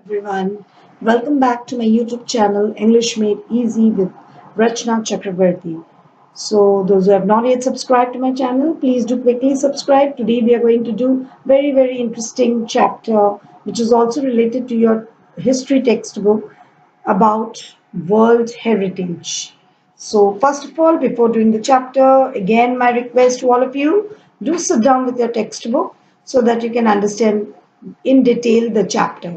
Everyone. Welcome back to my YouTube channel, English Made Easy with Rachna Chakravarti. So, those who have not yet subscribed to my channel, please do quickly subscribe. Today, we are going to do very interesting chapter, which is also related to your history textbook about World Heritage. So, first of all, before doing the chapter, again, my request to all of you do sit down with your textbook so that you can understand in detail the chapter.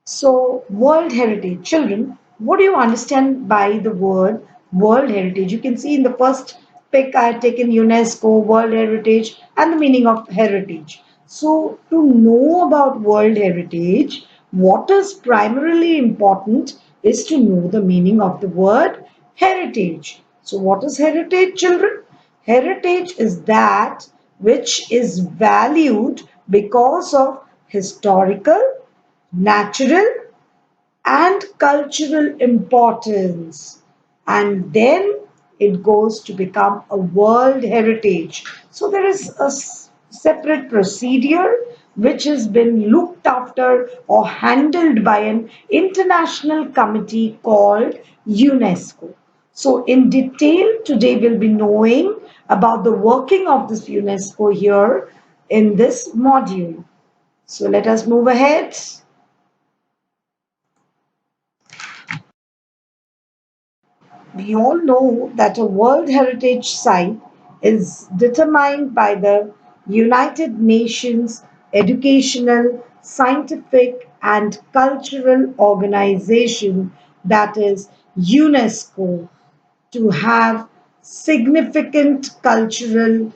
So, World Heritage. Children, what do you understand by the word World Heritage? You can see in the first pick I have taken UNESCO, World Heritage, and the meaning of heritage. So, to know about World Heritage, what is primarily important is to know the meaning of the word heritage. So, what is heritage, children? Heritage is that which is valued because of historical, natural and cultural importance, and then it goes to become a world heritage. So there is a separate procedure which has been looked after or handled by an international committee called UNESCO. So in detail today we'll be knowing about the working of this UNESCO here in this module. So let us move ahead. We all know that a World Heritage Site is determined by the United Nations Educational, Scientific and Cultural Organization, that is UNESCO, to have significant cultural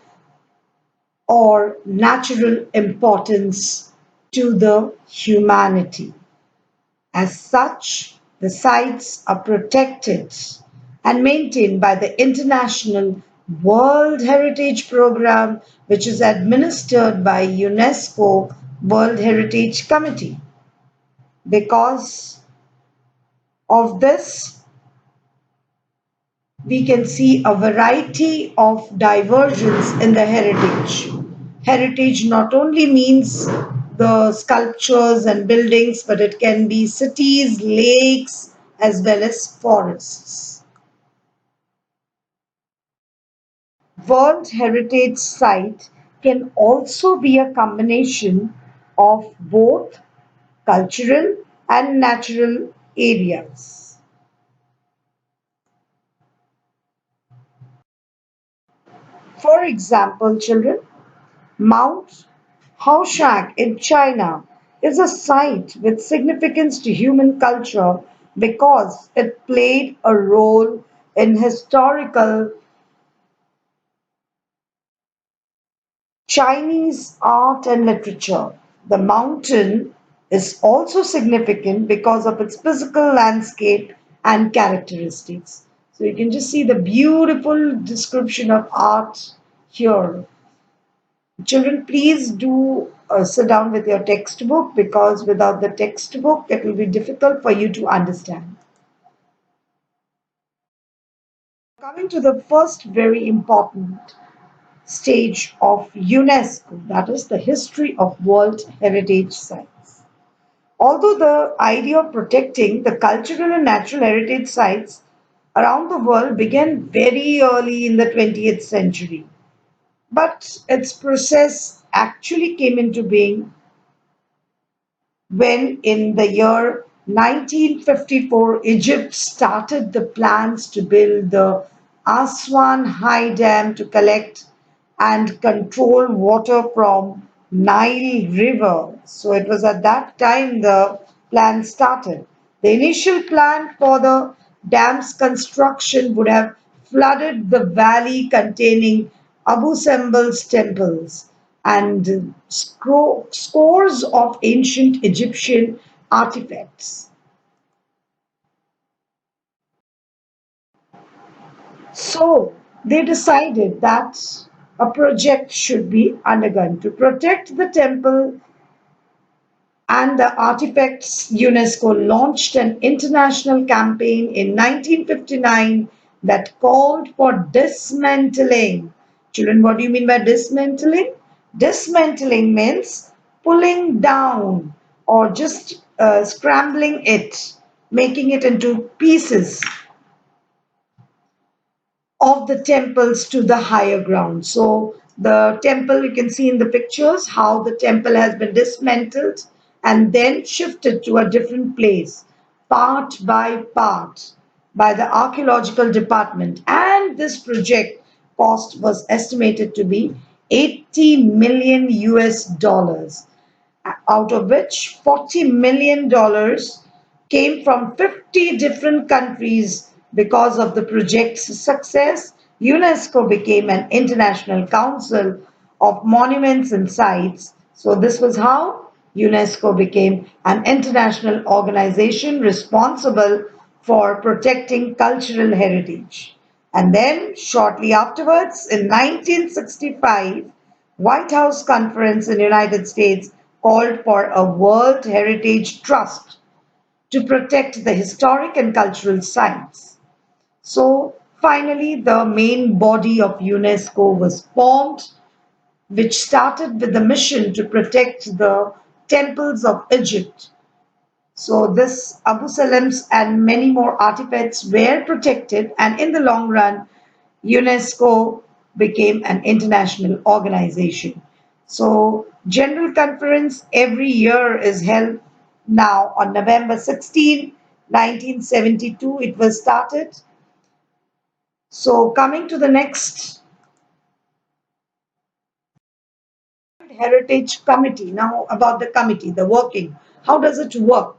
or natural importance to the humanity. As such, the sites are protected and maintained by the International World Heritage Program, which is administered by UNESCO World Heritage Committee. Because of this, we can see a variety of diversions in the heritage. Heritage not only means the sculptures and buildings, but it can be cities, lakes, as well as forests. World Heritage Site can also be a combination of both cultural and natural areas. For example, children, Mount Haoshang in China is a site with significance to human culture because it played a role in historical Chinese art and literature. The mountain is also significant because of its physical landscape and characteristics. So you can just see the beautiful description of art here. Children, please do sit down with your textbook because without the textbook, it will be difficult for you to understand. Coming to the first very important stage of UNESCO, that is the history of World Heritage Sites. Although the idea of protecting the cultural and natural heritage sites around the world began very early in the 20th century, but its process actually came into being when in the year 1954 Egypt started the plans to build the Aswan High Dam to collect and control water from Nile River. So it was at that time the plan started. The initial plan for the dam's construction would have flooded the valley containing Abu Simbel's temples and scores of ancient Egyptian artifacts. So they decided that a project should be undergone to protect the temple and the artifacts. UNESCO launched an international campaign in 1959 that called for dismantling. Children, what do you mean by dismantling? Dismantling means pulling down or just scrambling it, making it into pieces of the temples to the higher ground. So the temple, you can see in the pictures how the temple has been dismantled and then shifted to a different place, part by part, by the archaeological department. And this project cost was estimated to be 80 million US dollars, out of which $40 million came from 50 different countries. Because of the project's success, UNESCO became an international council of monuments and sites. So, this was how UNESCO became an international organization responsible for protecting cultural heritage. And then, shortly afterwards, in 1965, White House conference in the United States called for a World Heritage Trust to protect the historic and cultural sites. So finally, the main body of UNESCO was formed, which started with the mission to protect the temples of Egypt. So this Abu Salam's and many more artifacts were protected, and in the long run, UNESCO became an international organization. So General Conference every year is held now on November 16, 1972. It was started. So coming to the next, Heritage Committee. Now about the committee, the working. How does it work?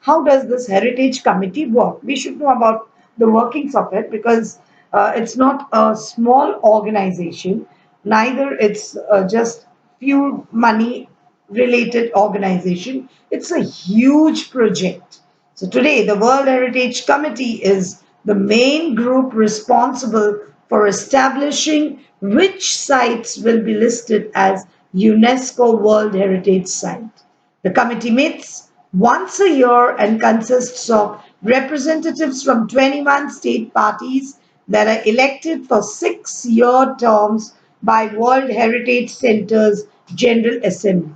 How does this heritage committee work? We should know about the workings of it, because it's not a small organization, neither it's just few money related organization. It's a huge project. So today the World Heritage Committee is the main group responsible for establishing which sites will be listed as UNESCO World Heritage Site. The committee meets once a year and consists of representatives from 21 state parties that are elected for 6-year terms by World Heritage Center's General Assembly.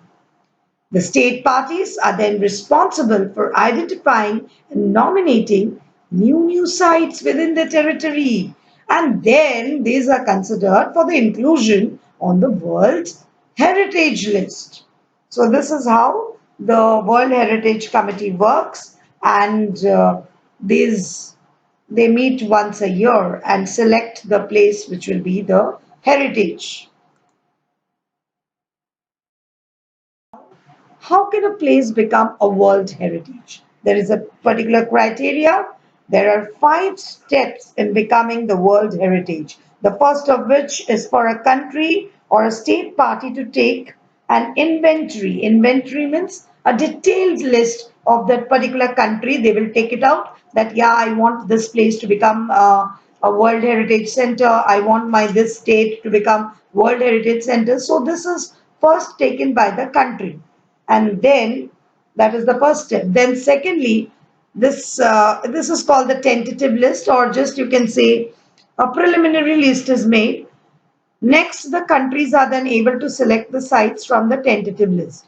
The state parties are then responsible for identifying and nominating new sites within the territory, and then these are considered for the inclusion on the World Heritage List. So this is how the World Heritage Committee works, and these they meet once a year and select the place which will be the heritage. How can a place become a world heritage? There is a particular criteria. There are 5 steps in becoming the world heritage. The first of which is for a country or a state party to take an inventory. Inventory means a detailed list of that particular country. They will take it out that, yeah, I want this place to become a World Heritage Center. I want my this state to become World Heritage Center. So this is first taken by the country, and then that is the first step. Then secondly, this is called the tentative list, or just you can say a preliminary list is made. Next, the countries are then able to select the sites from the tentative list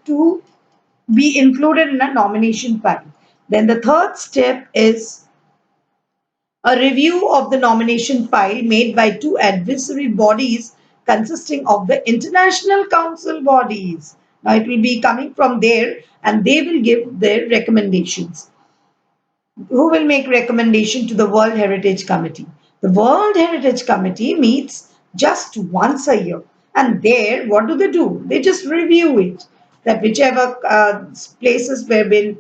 to be included in a nomination pile. Then the third step is a review of the nomination file made by 2 advisory bodies consisting of the international council bodies. Now it will be coming from there and they will give their recommendations. Who will make recommendation to the World Heritage Committee? The World Heritage Committee meets just once a year, and there what do? They just review it, that whichever places were been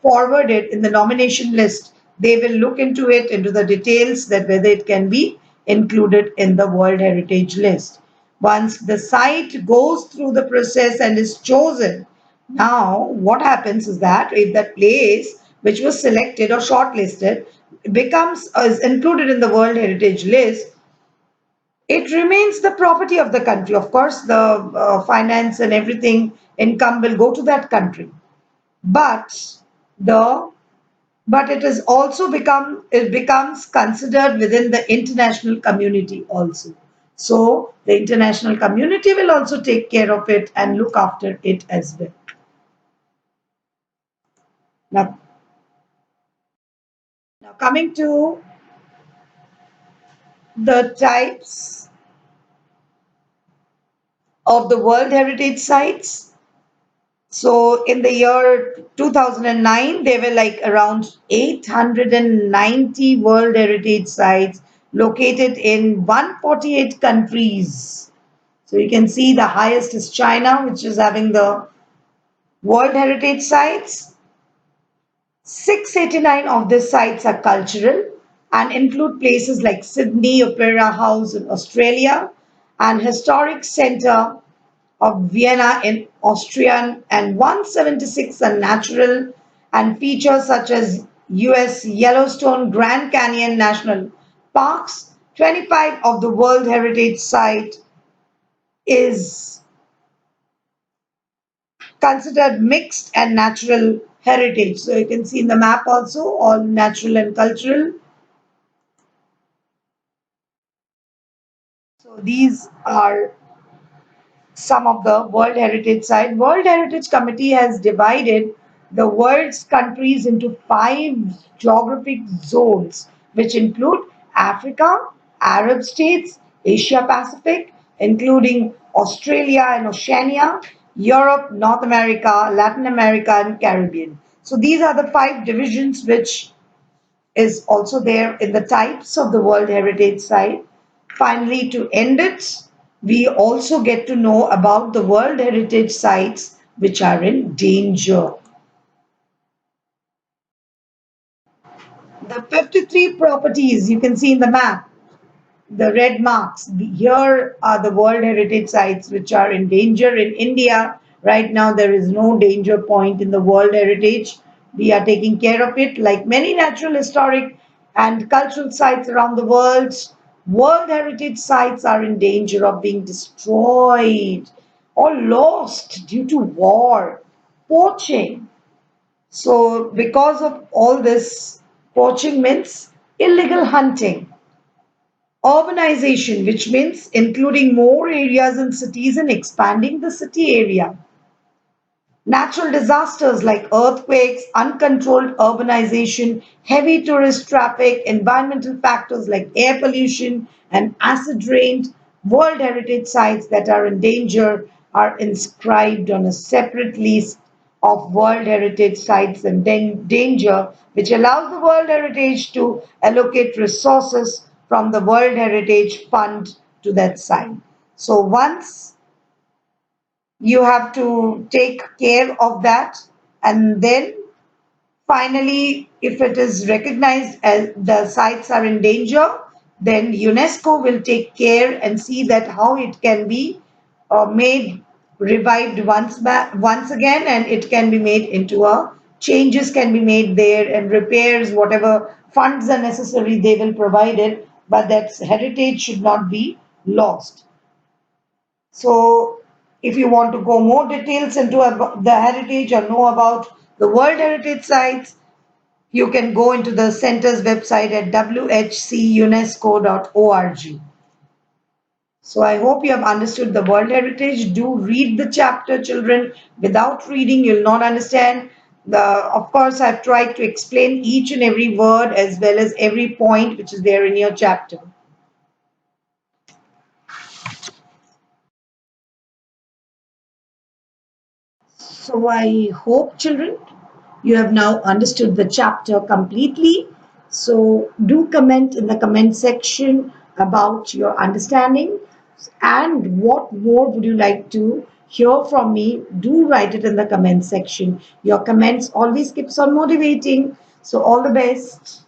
forwarded in the nomination list, they will look into it, into the details, that whether it can be included in the World Heritage list. Once the site goes through the process and is chosen, now what happens is that if that place which was selected or shortlisted becomes is included in the World Heritage list, it remains the property of the country. Of course, the finance and everything income will go to that country, but the but it is also it becomes considered within the international community also. So the international community will also take care of it and look after it as well. Now, now coming to the types of the World Heritage Sites. So in the year 2009, there were like around 890 World Heritage Sites located in 148 countries. So you can see the highest is China, which is having the World Heritage Sites. 689 of these sites are cultural and include places like Sydney Opera House in Australia and Historic Centre of Vienna in Austrian, and 176 are natural and features such as US Yellowstone Grand Canyon National Parks. 25 of the World Heritage Site is considered mixed and natural heritage. So you can see in the map also all natural and cultural. So these are some of the World Heritage Site. World Heritage Committee has divided the world's countries into 5 geographic zones, which include Africa, Arab states, Asia Pacific, including Australia and Oceania, Europe, North America, Latin America, and Caribbean. So these are the 5 divisions which is also there in the types of the World Heritage Site. Finally, to end it, we also get to know about the World Heritage Sites which are in danger. The 53 properties you can see in the map, the red marks, here are the World Heritage Sites which are in danger in India. Right now, there is no danger point in the World Heritage. We are taking care of it. Like many natural, historic, and cultural sites around the world, World Heritage Sites are in danger of being destroyed or lost due to war, poaching. So, because of all this, poaching means illegal hunting. Urbanization, which means including more areas in cities and expanding the city area. Natural disasters like earthquakes, uncontrolled urbanization, heavy tourist traffic, environmental factors like air pollution and acid rain. World heritage sites that are in danger are inscribed on a separate list of World Heritage Sites in danger, which allows the World Heritage to allocate resources from the World Heritage Fund to that site. So once you have to take care of that, and then finally, if it is recognized as the sites are in danger, then UNESCO will take care and see that how it can be made revived once again, and it can be made into a changes can be made there, and repairs, whatever funds are necessary, they will provide it, but that heritage should not be lost. So, if you want to go more details into the heritage or know about the World Heritage Sites, you can go into the center's website at whcunesco.org. So, I hope you have understood the World Heritage. Do read the chapter, children. Without reading, you'll not understand. Of course, I've tried to explain each and every word as well as every point which is there in your chapter. So I hope, children, you have now understood the chapter completely. So do comment in the comment section about your understanding and what more would you like to hear from me. Do write it in the comment section. Your comments always keeps on motivating. So all the best.